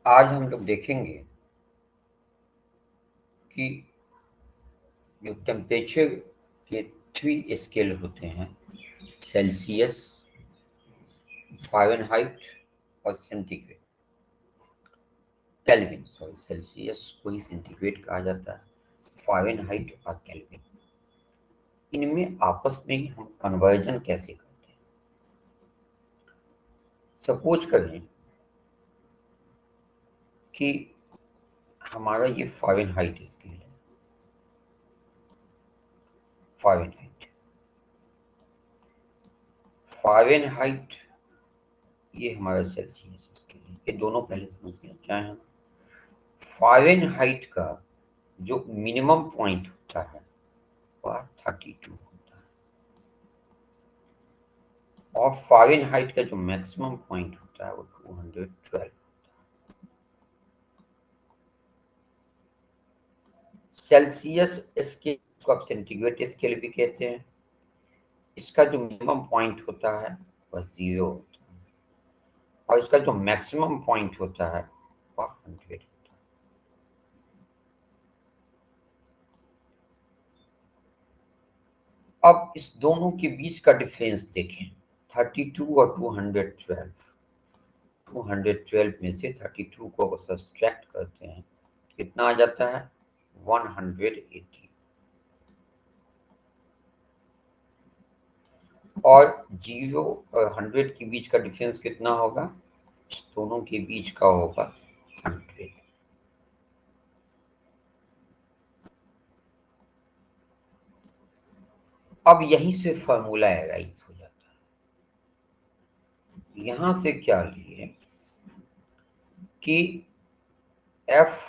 आज हम लोग देखेंगे कि जो टेम्परेचर के 3 स्केल होते हैं, सेल्सियस, फ़ारेनहाइट और सेंटीग्रेड। केल्विन, सॉरी, सेल्सियस को ही सेंटीग्रेड कहा जाता है, फ़ारेनहाइट और केल्विन। इनमें आपस में ही हम कन्वर्जन कैसे करते हैं। सपोज करें कि हमारा ये फ़ारेनहाइट स्केल है, फ़ारेनहाइट फ़ारेनहाइट ये हमारा सेल्सियस स्केल है। ये दोनों पहले समझ लें। चाहे हम फ़ारेनहाइट का जो मिनिमम पॉइंट होता है वह 32 होता है और फ़ारेनहाइट का जो मैक्सिमम पॉइंट होता है वो 212 होता है। सेल्सियस स्केल को आप सेंटीग्रेड स्केल भी कहते हैं। इसका जो मिनिमम पॉइंट होता है वह 0 होता है और इसका जो मैक्सिमम पॉइंट होता है वह 100 होता है। अब इस दोनों के बीच का डिफरेंस देखें, 32 और 212। 212 में से 32 को सब्सट्रैक्ट करते हैं, कितना आ जाता है? 180। और 0 और 100 के बीच का डिफरेंस कितना होगा? दोनों के बीच का होगा 100। अब यहीं से फॉर्मूला एराइज हो जाता है। यहां से क्या लिए कि F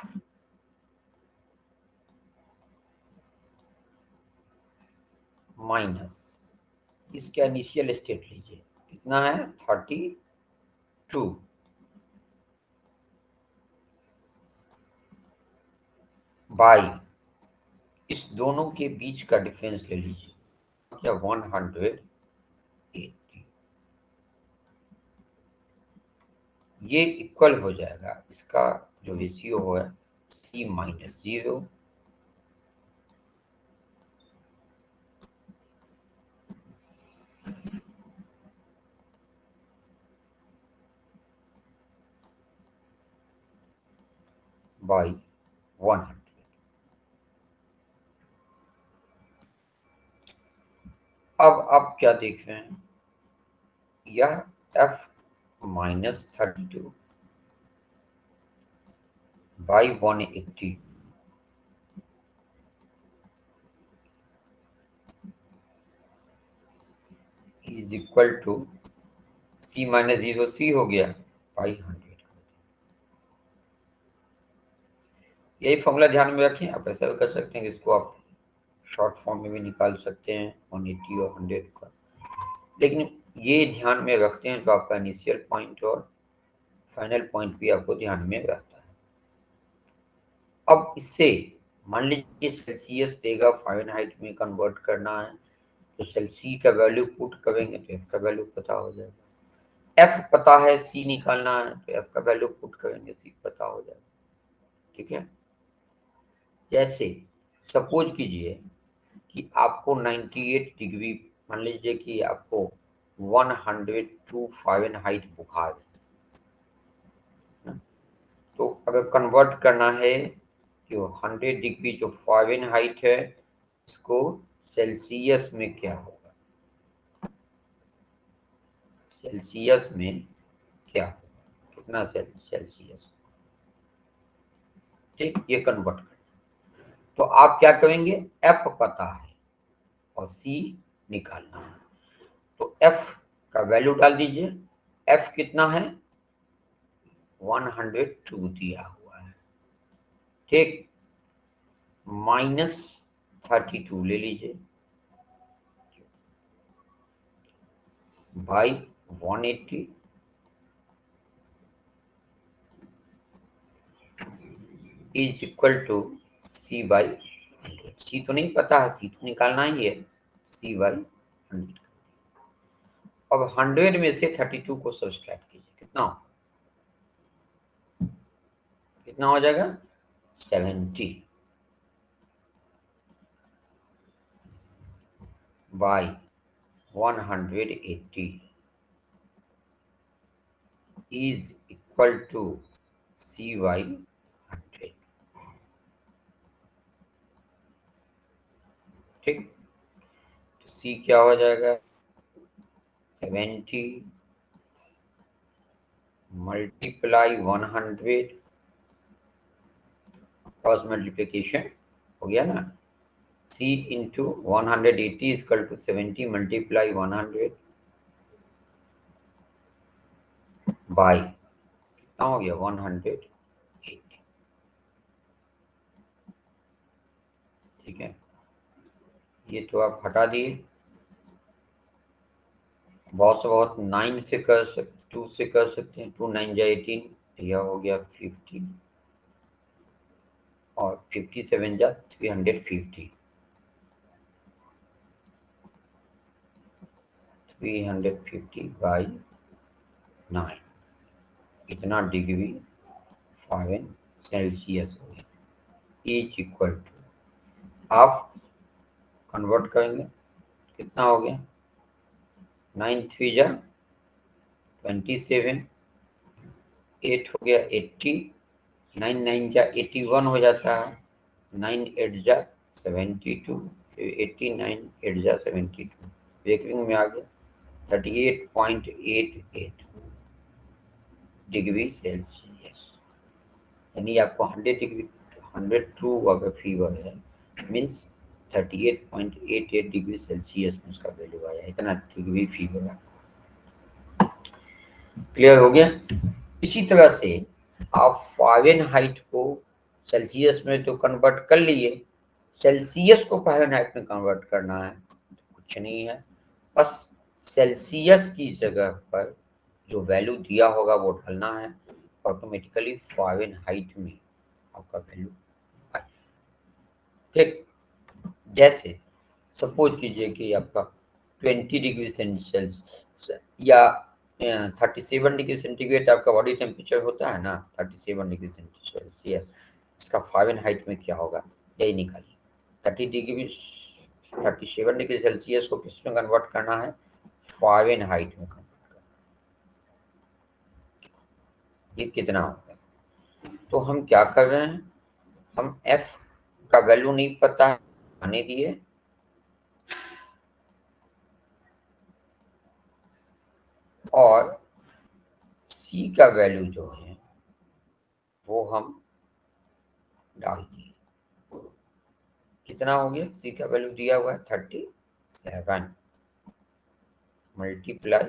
माइनस इसका इनिशियल स्टेट लीजिए, कितना है? 32 बाई इस दोनों के बीच का डिफरेंस ले लीजिए, क्या? 180। ये इक्वल हो जाएगा, इसका जो रेशियो है C-0 बाई 100। अब आप क्या देख रहे हैं? यह F-32 by 180 is equal to C-0 C हो गया बाई 100। यही फॉर्मूला ध्यान में रखें। आप ऐसा भी कर सकते हैं कि इसको आप शॉर्ट फॉर्म में भी निकाल सकते हैं, 180 और 100 का। लेकिन ये ध्यान में रखते हैं तो आपका इनिशियल पॉइंट और फाइनल पॉइंट भी आपको ध्यान में रहता है। अब इससे मान लीजिए सेल्सियस देगा, फ़ारेनहाइट में कन्वर्ट करना है तो सेल्सियस का वैल्यू पुट करेंगे तो एफ का वैल्यू पता हो जाएगा। एफ पता है, सी निकालना है तो एफ का वैल्यू पुट करेंगे, सी पता हो जाएगा। ठीक है। जैसे सपोज कीजिए कि आपको 98 डिग्री, मान लीजिए कि आपको 102 फ़ारेनहाइट बुखार है, तो अगर कन्वर्ट करना है कि 100 डिग्री जो फ़ारेनहाइट है इसको सेल्सियस में क्या होगा, सेल्सियस में क्या होगा, कितना सेल्सियस। ठीक, ये कन्वर्ट कर, तो आप क्या करेंगे? एफ पता है और सी निकालना है, तो एफ का वैल्यू डाल दीजिए। एफ कितना है? 102 दिया हुआ है। ठीक, -32 ले लीजिए by 180 is equal to C by 100। C तो नहीं पता है, सी तो निकालना ही है, सी बाई 100। अब 100 में से 32 को सब्सट्रैक्ट कीजिए, कितना हो? कितना हो जाएगा 70 by 180 is equal to C by 100। ठीक, तो C क्या हो जाएगा 70 मल्टीप्लाई 100, क्रॉस मल्टीप्लिकेशन हो गया ना। C into 180 equal to 70 multiply 100 by कितना हो गया 180। ठीक है, ये तो आप हटा दिए। बहुत से बहुत 9 से कर सकते, 2 से कर सकते हैं, 2 9 जा 18, यह हो गया 50 और 57 जा 350, 350 बाई 9 इतना डिग्री फारेन सेल्सियस हो गया। इज इक्वल टू आप कन्वर्ट करेंगे कितना हो गया 9 3 जा 27, 8 हो गया 80, 9 9 जा 81 हो जाता है, 9 8 जा 72, 89 8 जा 72, ब्रेकिंग में आ गया 38.88 डिग्री सेल्सियस। यानी आपको 100 डिग्री 102 अगर फीवर है मीन्स 38.88 डिग्री सेल्सियस में उसका वैल्यू आया, इतना डिग्री फीवर है। क्लियर हो गया। इसी तरह से आप फारेनहाइट को सेल्सियस में तो कन्वर्ट कर लिए, सेल्सियस को फारेनहाइट में कन्वर्ट करना है कुछ नहीं है, बस सेल्सियस की जगह पर जो वैल्यू दिया होगा वो डालना है, ऑटोमेटिकली फारेनहाइट में आपका वैल्यू आए। ठीक, जैसे सपोज कीजिए कि आपका 20 डिग्री सेल्सियस या 37 डिग्री सेंटीग्रेड आपका बॉडी टेम्परेचर होता है ना, 37 डिग्री सेल्सियस, इसका फारेनहाइट में क्या होगा यही निकालिए। 37 डिग्री सेल्सियस को किस में कन्वर्ट करना है फारेनहाइट में कन्वर्ट करना, ये कितना होगा। तो हम क्या कर रहे हैं, हम F का वैल्यू नहीं पता है आने दिए, और C का वैल्यू जो है वो हम डाल दिए। कितना हो गया C का वैल्यू दिया हुआ है 37 मल्टीप्लाई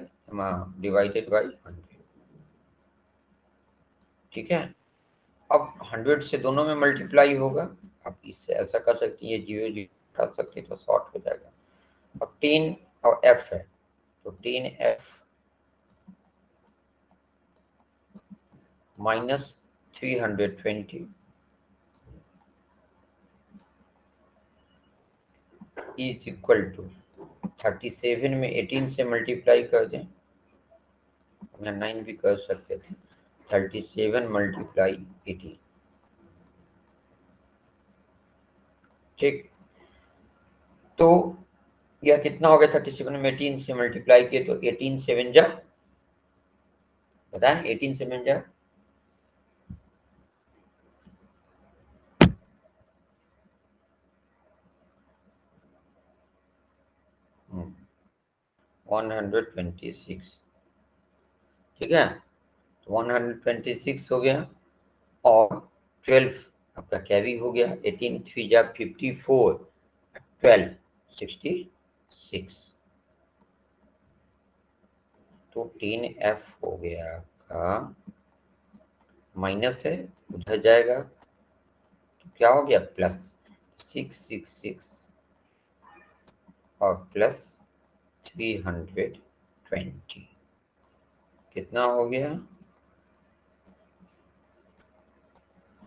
डिवाइडेड बाई 100। ठीक है, अब 100 से दोनों में मल्टीप्लाई होगा, आप इससे ऐसा कर सकते हैं, ये 0 0 कर सकते तो शॉर्ट हो जाएगा। अब 10 और F है तो 10F minus 320 is equal to 37 में 18 से मल्टीप्लाई कर दें, या 9 भी कर सकते थे, 37 मल्टीप्लाई 18। ठीक, तो यह कितना हो गया 37 में 18 से मल्टीप्लाई किए तो 18 7 जा बताएं 18 7 जा 126। ठीक है, तो 126 हो गया और 12 आपका कैरी हो गया, 18 3 जा 54, 12 66, तो 10F हो गया आपका, माइनस है उधर जाएगा तो क्या हो गया प्लस 666 और प्लस 320 कितना हो गया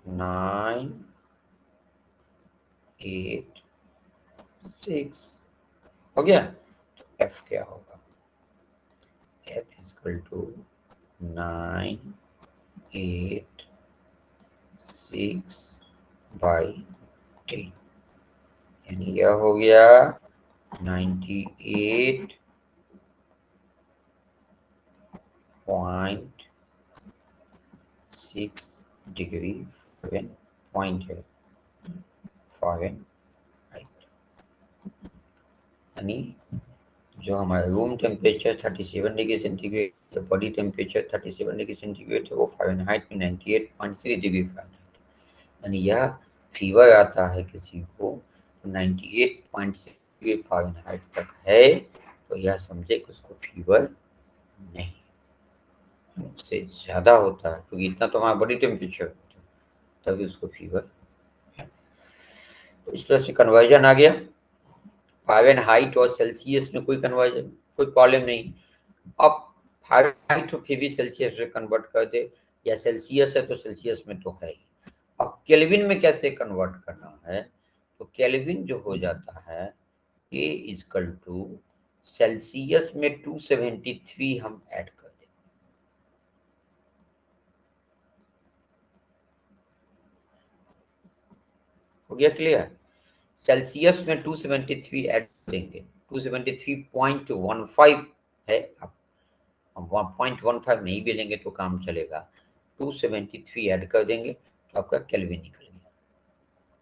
986 हो गया। तो F क्या होगा, F इज इक्वल टू 986 6/10, यानी यह हो गया 98.6 डिग्री पॉइंट है फ़ारेनहाइट। यानी जो हमारा रूम टेम्परेचर 37 डिग्री सेंटीग्रेड, जो बॉडी टेम्परेचर 37 डिग्री सेंटीग्रेड है, वो फ़ारेनहाइट में 98.6 डिग्री फ़ारेनहाइट। यानी यह फीवर आता है किसी को तो 98.6 डिग्री फ़ारेनहाइट तक है तो यह समझे कि उसको फीवर नहीं, उससे ज़्यादा होता है क्योंकि इतना तो हमारा बॉडी टेम्परेचर होता है तभी उसको फीवर है। तो इस तरह से कन्वर्जन आ गया। फ़ारेनहाइट और सेल्सियस में कोई कन्वर्जन, कोई प्रॉब्लम नहीं। अब फ़ारेनहाइट तो फिर भी सेल्सियस में कन्वर्ट कर दे, या सेल्सियस है तो सेल्सियस में तो है ही। अब केल्विन में कैसे कन्वर्ट करना है, तो केल्विन जो हो जाता है K इजकल टू सेल्सियस में 273 हम ऐड कर दें। हो गया क्लियर? सेल्सियस में 273 ऐड देंगे, 273.15 है। अब 1.15 नहीं भी लेंगे तो काम चलेगा, 273 ऐड कर देंगे तो आपका केल्विन निकल गया।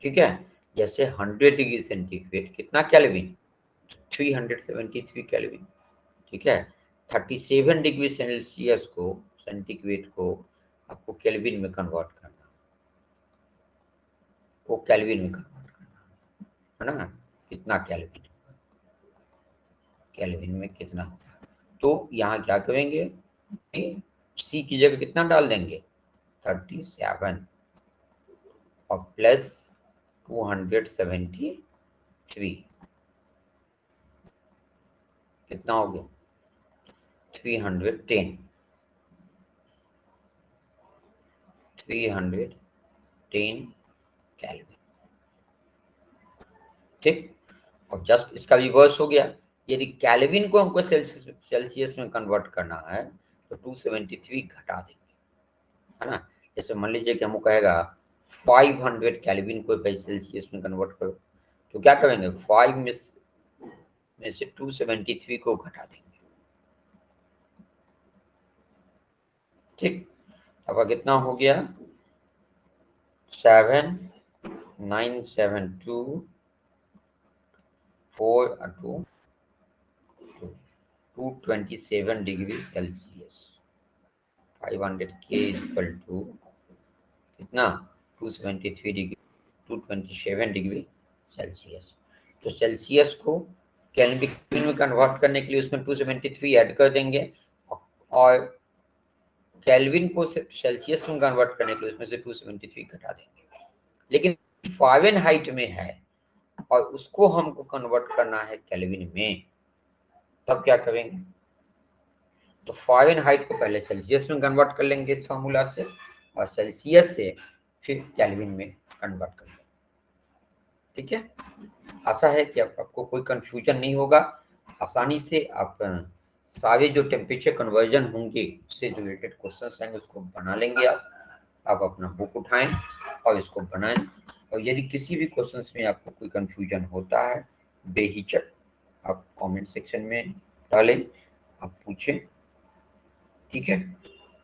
ठीक है, जैसे 100 डिग्री सेंटीग्रेड कितना केल्विन, 373 केल्विन। ठीक है, 37 डिग्री सेल्सियस को, सेंटीग्रेड को आपको केल्विन में कन्वर्ट करना, वो केल्विन में कन्वर्ट करना है ना। कितना केल्विन, केल्विन में कितना होगा, तो यहाँ क्या करेंगे, सी की जगह कितना डाल देंगे 37 और प्लस 273, कितना हो गया 310, 310 केल्विन। ठीक, और जस्ट इसका रिवर्स हो गया। यदि केल्विन को हमको सेल्सियस में कन्वर्ट करना है तो 273 घटा देंगे, है ना। जैसे मान लीजिए कि हमको कहेगा 500 केल्विन को सेल्सियस में कन्वर्ट करो, तो क्या करेंगे 5 में से 273 को घटा देंगे। ठीक, अब कितना हो गया 227 degree Celsius, 500 K equal to कितना 273 डिग्री, 227 डिग्री सेल्सियस। तो सेल्सियस को केल्विन में कन्वर्ट करने के लिए उसमें 273 ऐड कर देंगे, और केल्विन को सेल्सियस में कन्वर्ट करने के लिए उसमें से 273 घटा देंगे। लेकिन फ़ारेनहाइट में है और उसको हमको कन्वर्ट करना है केल्विन में, तब क्या करेंगे, तो फ़ारेनहाइट को पहले सेल्सियस में कन्वर्ट कर लेंगे इस फार्मूला से, और सेल्सियस से फिर केल्विन में कन्वर्ट कर लेंगे। ठीक है, आशा है कि आपको कोई कंफ्यूजन नहीं होगा। आसानी से आप सारे जो टेम्परेचर कन्वर्जन होंगे उससे रिलेटेड क्वेश्चन आएंगे उसको बना लेंगे। आप अपना बुक उठाएं और इसको बनाएं, और यदि किसी भी क्वेश्चन में आपको कोई कंफ्यूजन होता है बेहिचक आप कमेंट सेक्शन में डालें, आप पूछें। ठीक है।